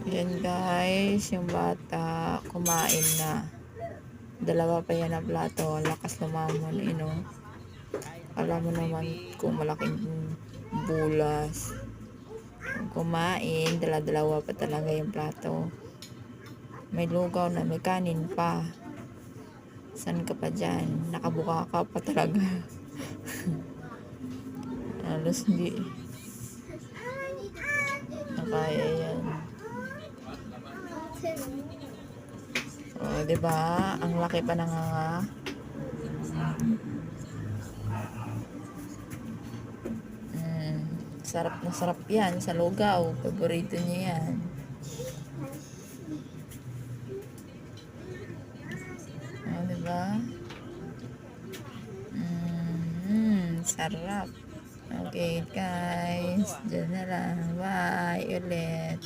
Yan guys, yung bata kumain na. Dalawa pa yan na plato. Lakas lumamon, no? Alam mo naman kung malaking bulas. Kung kumain, dala-dalawa pa talaga yung plato. May lugaw na, may kanin pa. San ka pa dyan? Nakabuka ka pa talaga. Alos hindi. Nakaya yan. O, diba? Ang laki pa na nga. Sarap na sarap yan sa lugaw. Paborito niya yan. O, diba? Sarap. Okay, guys. Diyan na lang. Bye ulit.